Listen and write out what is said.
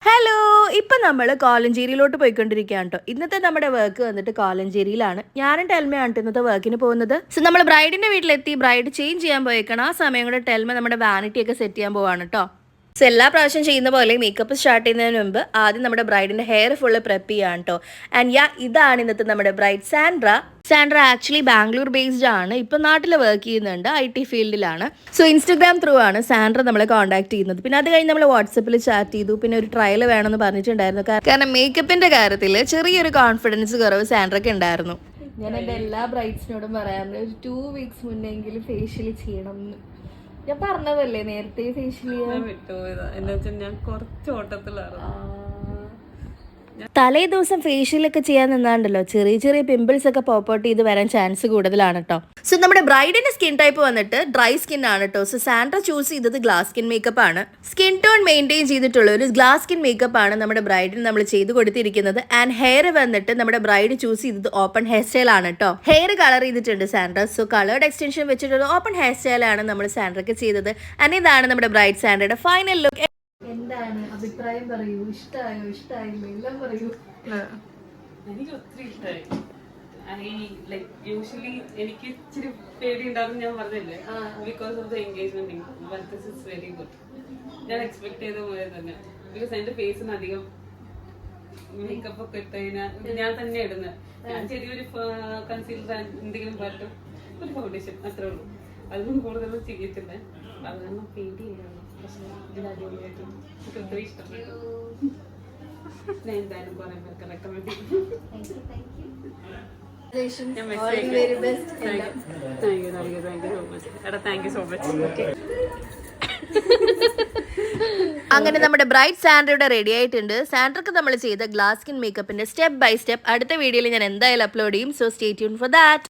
Hello, ഇപ്പം നമ്മൾ കോലഞ്ചേരിയിലോട്ട് പോയിക്കൊണ്ടിരിക്കുകയാണ് കേട്ടോ. ഇന്നത്തെ നമ്മുടെ വർക്ക് വന്നിട്ട് കോലഞ്ചേരിയിലാണ്. ഞാനും ടെൽമയാണ് ഇന്നത്തെ വർക്കിന് പോകുന്നത്. സോ നമ്മൾ ബ്രൈഡിന്റെ വീട്ടിലെത്തി ബ്രൈഡ് ചേഞ്ച് ചെയ്യാൻ പോയേക്കണം. ആ സമയം കൂടെ ടെൽമ നമ്മുടെ വാനിറ്റി ഒക്കെ സെറ്റ് ചെയ്യാൻ പോവാണ് കേട്ടോ. സോ എല്ലാ പ്രാവശ്യം ചെയ്യുന്ന പോലെ മേക്കപ്പ് സ്റ്റാർട്ട് ചെയ്യുന്നതിന് മുമ്പ് ആദ്യം നമ്മുടെ ബ്രൈഡിന്റെ ഹെയർ ഫുള്ള് പ്രെപ്പ് ചെയ്യാൻ കേട്ടോ. ആൻഡ് ഇതാണ് ഇന്നത്തെ നമ്മുടെ bride Sandra actually Bangalore based ആണ്. ഇപ്പം നാട്ടിൽ വർക്ക് ചെയ്യുന്നുണ്ട്, IT ഫീൽഡിലാണ്. സോ ഇൻസ്റ്റഗ്രാം ത്രൂ ആണ് സാൻഡ്ര നമ്മളെ കോൺടാക്ട് ചെയ്യുന്നത്. പിന്നെ അത് കഴിഞ്ഞ് നമ്മൾ വാട്സപ്പിൽ ചാറ്റ് ചെയ്തു. പിന്നെ ഒരു ട്രയൽ വേണമെന്ന് പറഞ്ഞിട്ടുണ്ടായിരുന്നു. കാരണം മേക്കപ്പിന്റെ കാര്യത്തിൽ ചെറിയൊരു കോൺഫിഡൻസ് കുറവ് സാൻഡ്രയ്ക്ക് ഉണ്ടായിരുന്നു. ഞാൻ എൻ്റെ എല്ലാ ബ്രൈഡ്സിനോടും പറയാറുണ്ട്, ഒരു 2 വീക്സ് മുന്നെങ്കിലും ഫേഷ്യൽ ചെയ്യണം എന്ന്. ഞാൻ പറഞ്ഞതല്ലേ നേരത്തെ ഫേഷ്യൽ ചെയ്യാൻ എന്താ വെച്ചാൽ ഞാൻ കുറച്ച് ഓട്ടത്തിലാണ്. തലേ ദിവസം ഫേഷ്യലൊക്കെ ചെയ്യാൻ നിന്നാണ്ടല്ലോ ചെറിയ ചെറിയ പിമ്പിൾസ് ഒക്കെ പോപ്പൗട്ട് ചെയ്ത് വരാൻ ചാൻസ് കൂടുതലാണ് കേട്ടോ. സോ നമ്മുടെ ബ്രൈഡിന്റെ സ്കിൻ ടൈപ്പ് വന്നിട്ട് ഡ്രൈ സ്കിൻ ആണ് കേട്ടോ. സോ സാൻഡ്ര ചൂസ് ചെയ്തത് ഗ്ലാസ് സ്കിൻ മേക്കപ്പ് ആണ്. സ്കിൻ ടോൺ മെയിൻറ്റെയിൻ ചെയ്തിട്ടുള്ള ഒരു ഗ്ലാസ് സ്കിൻ മേക്കപ്പ് ആണ് നമ്മുടെ ബ്രൈഡിന് നമ്മൾ ചെയ്ത് കൊടുത്തിരിക്കുന്നത്. ആൻഡ് ഹെയർ വന്നിട്ട് നമ്മുടെ ബ്രൈഡ് ചൂസ് ചെയ്തത് ഓപ്പൺ ഹെയർ സ്റ്റൈൽ ആണ് കേട്ടോ. ഹെയർ കളർ ചെയ്തിട്ടുണ്ട് സാൻഡ്ര. സോ കളേർഡ് എക്സ്റ്റൻഷൻ വെച്ചിട്ടുള്ള ഓപ്പൺ ഹെയർ സ്റ്റൈൽ ആണ് നമ്മൾ സാൻഡ്രയ്ക്ക് ചെയ്തത്. ആൻഡ് ഇതാണ് നമ്മുടെ ബ്രൈഡ് സാൻഡ്രയുടെ ഫൈനൽ ലുക്ക്. എന്താണ് അഭിപ്രായം പറയൂ, ഇഷ്ടമായോ ഇഷ്ടമായില്ലോ എല്ലാം പറയൂ. എനിക്ക് ഒത്തിരി ഇഷ്ടമായി. യൂഷ്വലി എനിക്ക് ഇച്ചിരി പേടി ഉണ്ടാവും, ഞാൻ പറഞ്ഞില്ലേ, because of the engagement. It's very good. ഞാൻ എക്സ്പെക്ട് ചെയ്ത പോലെ തന്നെ. ബിക്കോസ് എന്റെ ഫേസിന് അധികം മേക്കപ്പ് ഒക്കെ ഇട്ട് കഴിഞ്ഞാൽ ഞാൻ തന്നെ ഇടുന്നത്. ഞാൻ ചെറിയൊരു കൺസീലർ എന്തെങ്കിലും പറ്റും, ഒരു ഫൗണ്ടേഷൻ അത്രേ ഉള്ളൂ. അതൊന്നും കൂടുതലൊന്നും ചെയ്യത്തില്ല. അതാണ് പേടിയില്ല. പക്ഷെ ഇത് അടിപൊളിയായിട്ട് എനിക്ക് ഒത്തിരി ഇഷ്ടപ്പെട്ടു. ഞാൻ എന്തായാലും കുറെ പേർക്ക് റെക്കമെൻഡ് ചെയ്യും. അങ്ങനെ നമ്മുടെ ബ്രൈഡ് സാൻഡ്രയുടെ റെഡി ആയിട്ടുണ്ട്. സാൻഡ്രക്ക് നമ്മൾ ചെയ്ത ഗ്ലാസ് സ്കിൻ മേക്കപ്പിന്റെ സ്റ്റെപ്പ് ബൈ സ്റ്റെപ്പ് അടുത്ത വീഡിയോയിൽ ഞാൻ എന്തായാലും അപ്ലോഡ് ചെയ്യും. So stay tune for that.